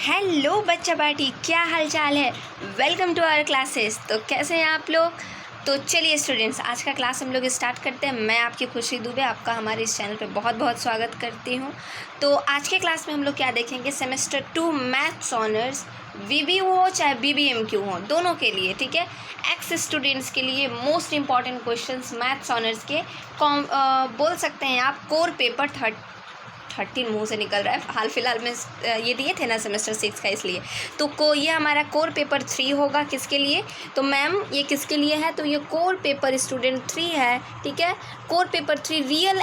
Hello बच्चा party, क्या हाल चाल है। Welcome to our classes. तो कैसे हैं आप लोग। तो चलिए स्टूडेंट्स, आज का क्लास हम लोग स्टार्ट करते हैं। मैं आपकी खुशी दुबे आपका हमारे इस चैनल पे बहुत बहुत स्वागत करती हूँ। तो आज के क्लास में हम लोग क्या देखेंगे, सेमेस्टर 2 मैथ्स ऑनर्स, वीबी हो चाहे बीबीएमक्यू हो, दोनों के लिए, ठीक है। एक्स स्टूडेंट्स के लिए most important questions maths honours के बोल सकते हैं आप कोर पेपर 13 मुंह से निकल रहा है, हाल फिलहाल में ये दिए थे ना सेमेस्टर 6 का, इसलिए तो ये हमारा कोर पेपर 3 होगा। किसके लिए, तो मैम ये किसके लिए है, तो ये कोर पेपर स्टूडेंट 3 है, ठीक है। कोर पेपर 3 रियल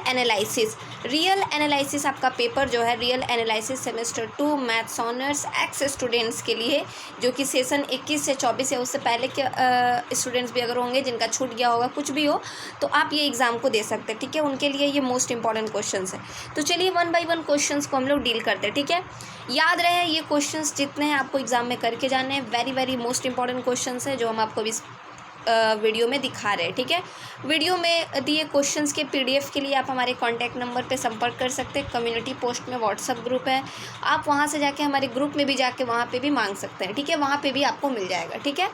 एनालिसिस आपका पेपर जो है, real analysis semester 2 maths honours x students के लिए, जो कि सेशन 21 से 24 है। उससे पहले के स्टूडेंट्स भी अगर होंगे जिनका छूट गया होगा, कुछ भी हो, तो आप ये एग्ज़ाम को दे सकते हैं, ठीक है। उनके लिए ये मोस्ट इंपॉर्टेंट क्वेश्चन है। तो चलिए 1 बाय 1 क्वेश्चंस को हम लोग डील करते हैं, ठीक है। याद रहे ये क्वेश्चंस जितने हैं आपको एग्जाम में करके जाने हैं, very very most important questions हैं जो हम आपको इस वीडियो में दिखा रहे हैं, ठीक है। वीडियो में दिए क्वेश्चंस के पीडीएफ के लिए आप हमारे कांटेक्ट नंबर पे संपर्क कर सकते हैं। कम्युनिटी पोस्ट में व्हाट्सअप ग्रुप है, आप वहाँ से जाके हमारे ग्रुप में भी जाके वहाँ पे भी मांग सकते हैं, ठीक है। वहाँ पे भी आपको मिल जाएगा, ठीक है।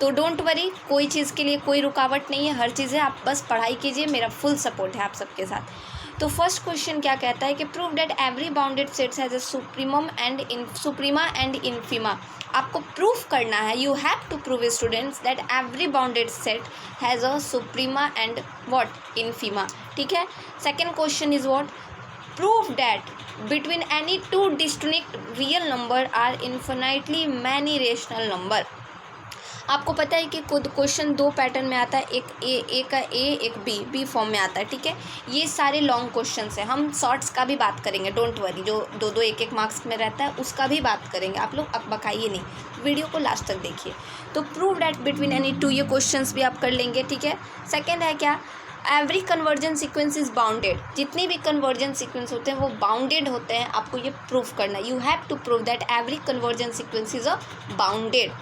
तो डोंट वरी, कोई चीज़ के लिए कोई रुकावट नहीं है, हर चीज़ है, आप बस पढ़ाई कीजिए, मेरा फुल सपोर्ट है आप सबके साथ। तो फर्स्ट क्वेश्चन क्या कहता है कि prove that every bounded sets has a suprema and infima. आपको प्रूफ करना है, you have to prove students that every bounded set has a suprema and what, infima, ठीक है। Second question is what, prove that between any two distinct real number are infinitely many rational number. आपको पता है कि question 2 pattern में आता है, एक का ए एक बी फॉर्म में आता है, ठीक है। ये सारे लॉन्ग क्वेश्चंस हैं, हम शॉर्ट्स का भी बात करेंगे, डोंट वरी, जो 2-2 1-1 मार्क्स में रहता है उसका भी बात करेंगे। आप लोग अब बकाइए नहीं, वीडियो को लास्ट तक देखिए। तो prove that between any to, ये क्वेश्चंस भी आप कर लेंगे, ठीक है। सेकेंड है क्या, every convergent sequence is bounded. जितने भी कन्वर्जन सीक्वेंस होते हैं वो बाउंडेड होते हैं, आपको ये प्रूफ करना है। You have to prove that every convergent sequence is a bounded,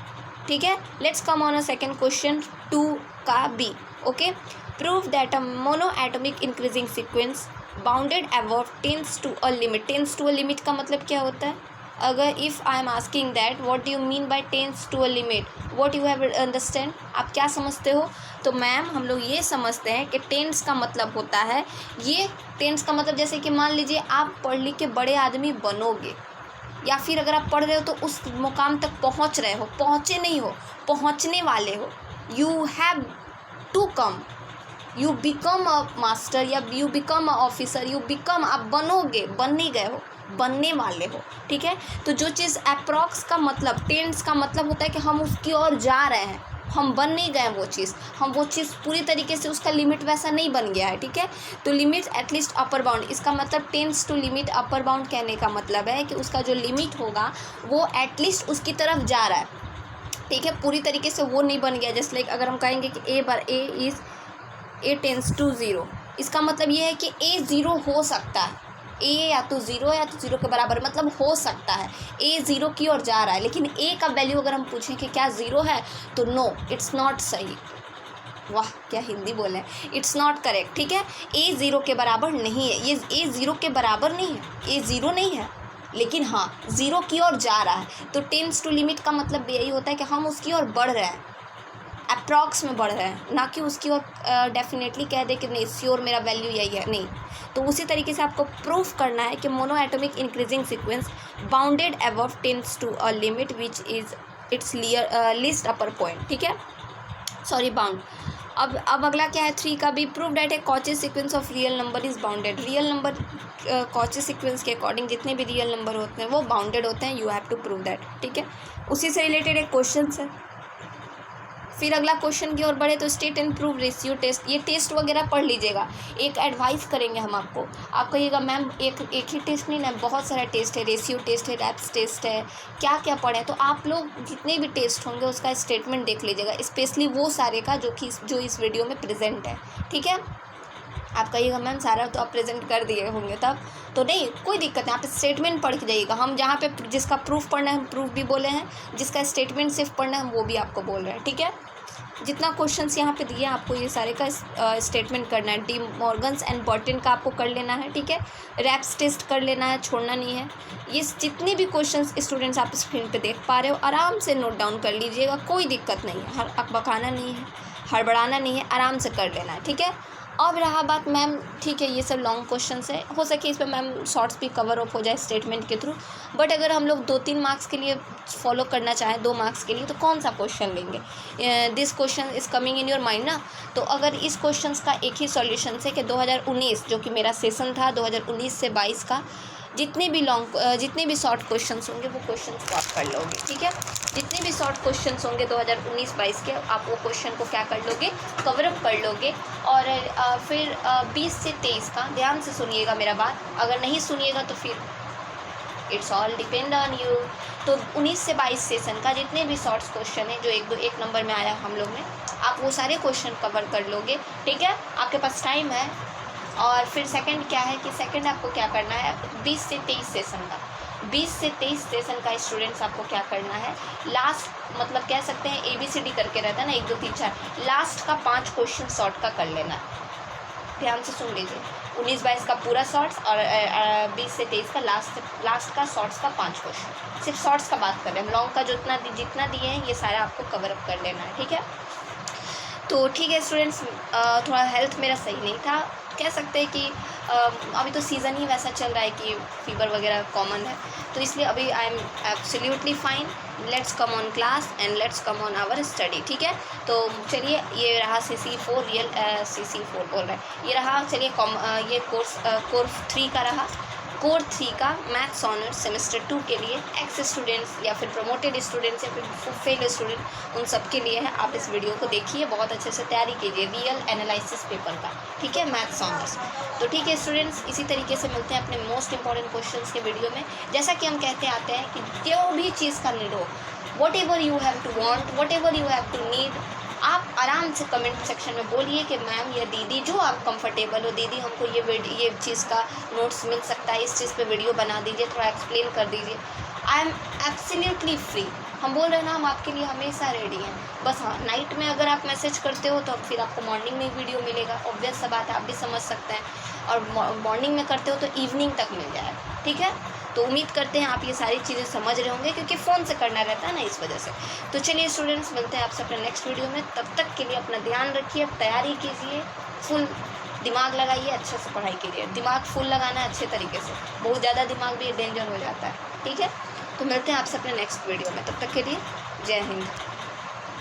ठीक है। Let's come on a second question 2 का B. Okay, prove that a mono atomic increasing sequence bounded above tends to a limit. Tends to a limit का मतलब क्या होता है, अगर if I am asking that what do you mean by tends to a limit, what you have understand, आप क्या समझते हो। तो मैम हम लोग ये समझते हैं कि टेंस का मतलब होता है, ये टेंस का मतलब जैसे कि मान लीजिए आप पढ़ लिख के बड़े आदमी बनोगे, या फिर अगर आप पढ़ रहे हो तो उस मुकाम तक पहुंच रहे हो, पहुंचे नहीं हो, पहुंचने वाले हो। You have to come, you become a master या you become a officer, you become, आप बनोगे, बनने गए हो, बनने वाले हो, ठीक है। तो जो चीज़ अप्रॉक्स का मतलब, टेंस का मतलब होता है कि हम उसकी ओर जा रहे हैं, हम बन नहीं गए वो चीज़, हम वो चीज़ पूरी तरीके से, उसका लिमिट वैसा नहीं बन गया है, ठीक है। तो लिमिट एटलीस्ट अपर बाउंड, इसका मतलब tends to limit upper bound कहने का मतलब है कि उसका जो लिमिट होगा वो एटलीस्ट उसकी तरफ जा रहा है, ठीक है। पूरी तरीके से वो नहीं बन गया। जैसे लाइक अगर हम कहेंगे कि ए टेंस टू 0, इसका मतलब ये है कि ए 0 हो सकता है, ए या तो 0 या तो 0 के बराबर, मतलब हो सकता है ए 0 की ओर जा रहा है। लेकिन ए का वैल्यू अगर हम पूछें कि क्या 0 है, तो नो, इट्स नॉट सही। वाह क्या हिंदी बोले, इट्स नॉट करेक्ट, ठीक है। ए 0 के बराबर नहीं है, ये ए 0 के बराबर नहीं है, ए 0 नहीं है, लेकिन हाँ 0 की ओर जा रहा है। तो टेंस टू लिमिट का मतलब यही होता है कि हम उसकी ओर बढ़ रहे हैं, अप्रॉक्स में बढ़ रहे हैं, ना कि उसकी ओर डेफिनेटली कह दे कि नहीं श्योर मेरा वैल्यू यही है, नहीं। तो उसी तरीके से आपको प्रूफ करना है कि mono atomic increasing sequence bounded above tends to a limit which is its least upper point, ठीक है, सॉरी बाउंड। अब अगला क्या है 3 का भी, prove that A Cauchy sequence of real number is bounded. Real number Cauchy sequence के according जितने भी रियल नंबर होते हैं वो बाउंडेड होते हैं, you have to prove that, ठीक है। उसी से रिलेटेड एक क्वेश्चन है। फिर अगला क्वेश्चन की ओर बढ़े तो state and prove ratio test, ये टेस्ट वगैरह पढ़ लीजिएगा। एक एडवाइस करेंगे हम आपको, आप कहिएगा मैम एक ही टेस्ट नहीं ना, बहुत सारा टेस्ट है, रेशियो टेस्ट है, रैप्स टेस्ट है, क्या क्या पढ़े। तो आप लोग जितने भी टेस्ट होंगे उसका स्टेटमेंट देख लीजिएगा, स्पेशली वो सारे का जो इस वीडियो में प्रेजेंट है, ठीक है। आप कहिएगा मैम सारा तो आप प्रेजेंट कर दिए होंगे तब, तो नहीं कोई दिक्कत नहीं, आप स्टेटमेंट पढ़ के जाइएगा। हम जहाँ पे जिसका प्रूफ पढ़ना है हम प्रूफ भी बोले हैं, जिसका स्टेटमेंट सिर्फ पढ़ना है हम वो भी आपको बोल रहे हैं, ठीक है। जितना क्वेश्चंस यहाँ पे दिए आपको ये सारे का स्टेटमेंट करना है। डी मॉर्गन्स एंड बॉर्टन का आपको कर लेना है, ठीक है। रैप्स टेस्ट कर लेना है, छोड़ना नहीं है। ये जितने भी क्वेश्चंस स्टूडेंट्स आप स्क्रीन पे देख पा रहे हो आराम से नोट डाउन कर लीजिएगा, कोई दिक्कत नहीं है, अकबकाना नहीं है, हड़बड़ाना नहीं है, आराम से कर लेना है, ठीक है। अब रहा बात मैम, ठीक है ये सब लॉन्ग क्वेश्चंस है, हो सके इस पर मैम शॉर्ट्स भी कवर अप हो जाए स्टेटमेंट के थ्रू, बट अगर हम लोग 2-3 मार्क्स के लिए फॉलो करना चाहें, 2 मार्क्स के लिए, तो कौन सा क्वेश्चन लेंगे? This question is coming in your mind ना। तो अगर इस क्वेश्चंस का एक ही सॉल्यूशन है कि 2019 जो कि मेरा सेशन था 2019 से 22 का, जितने भी शॉर्ट क्वेश्चंस होंगे वो क्वेश्चंस को आप कर लोगे, ठीक है। जितने भी शॉर्ट क्वेश्चंस होंगे 2019-22 के, आप वो क्वेश्चन को क्या कर लोगे, कवर अप कर लोगे। और फिर 20 से 23 का ध्यान से सुनिएगा मेरा बात, अगर नहीं सुनिएगा तो फिर it's all depend on you. तो 19 से 22 सेशन का जितने भी शॉर्ट्स क्वेश्चन है जो एक नंबर में आया हम लोग में, आप वो सारे क्वेश्चन कवर कर लोगे, ठीक है। आपके पास टाइम है। और फिर सेकंड क्या है कि सेकंड आपको क्या करना है, 20 से 23 सेशन का, 20 से 23 सेशन का स्टूडेंट्स आपको क्या करना है, लास्ट मतलब कह सकते हैं ABCD करके रहता है ना, 1 2 3 4, लास्ट का 5 क्वेश्चन शॉर्ट का कर लेना है। ध्यान से सुन लीजिए, 19-22 का पूरा शॉर्ट्स और 20 से 23 का लास्ट का शॉर्ट्स का 5 क्वेश्चन। सिर्फ शॉर्ट्स का बात कर रहे हैं हम, लॉन्ग का जितना दिए हैं ये सारा आपको कवर अप कर लेना है, ठीक है। तो ठीक है स्टूडेंट्स, थोड़ा हेल्थ मेरा सही नहीं था, कह सकते हैं कि अभी तो सीज़न ही वैसा चल रहा है कि फीवर वगैरह कॉमन है, तो इसलिए अभी I am absolutely fine. Let's come on class and let's come on our study, ठीक है। तो चलिए ये रहा CC4 रियल CC4 बोल रहा है, ये रहा। चलिए ये कोर 3 का रहा, कोर 3 का मैथ्स ऑनर्स सेमेस्टर 2 के लिए एक्स स्टूडेंट्स या फिर प्रमोटेड स्टूडेंट्स या फिर फेल स्टूडेंट, उन सब के लिए है। आप इस वीडियो को देखिए, बहुत अच्छे से तैयारी कीजिए रियल एनालिसिस पेपर का, ठीक है, मैथ्स ऑनर्स। तो ठीक है स्टूडेंट्स, इसी तरीके से मिलते हैं अपने मोस्ट इंपॉर्टेंट क्वेश्चंस के वीडियो में। जैसा कि हम कहते आते हैं कि जो भी चीज़ का नीड हो, whatever you have to want, whatever you have to need, आप आराम से कमेंट सेक्शन में बोलिए कि मैम या दीदी जो आप कंफर्टेबल हो, दीदी हमको ये चीज़ का नोट्स मिल सकता है, इस चीज़ पे वीडियो बना दीजिए, थोड़ा एक्सप्लेन कर दीजिए। आई एम एब्सोल्युटली फ्री। हम बोल रहे हैं ना, हम आपके लिए हमेशा रेडी हैं। बस हाँ, नाइट में अगर आप मैसेज करते हो तो फिर आपको मॉर्निंग में वीडियो मिलेगा, ऑब्वियस सा बात है, आप भी समझ सकते हैं। और मॉर्निंग में करते हो तो इवनिंग तक मिल जाएगा, ठीक है। तो उम्मीद करते हैं आप ये सारी चीज़ें समझ रहे होंगे, क्योंकि फ़ोन से करना रहता है ना, इस वजह से। तो चलिए स्टूडेंट्स, मिलते हैं आपसे अपने नेक्स्ट वीडियो में। तब तक के लिए अपना ध्यान रखिए, तैयारी कीजिए, फुल दिमाग लगाइए, अच्छे से पढ़ाई कीजिए। दिमाग फुल लगाना है अच्छे तरीके से, बहुत ज़्यादा दिमाग भी डेंजर हो जाता है, ठीक है। तो मिलते हैं आपसे अपने नेक्स्ट वीडियो में, तब तक के लिए जय हिंद।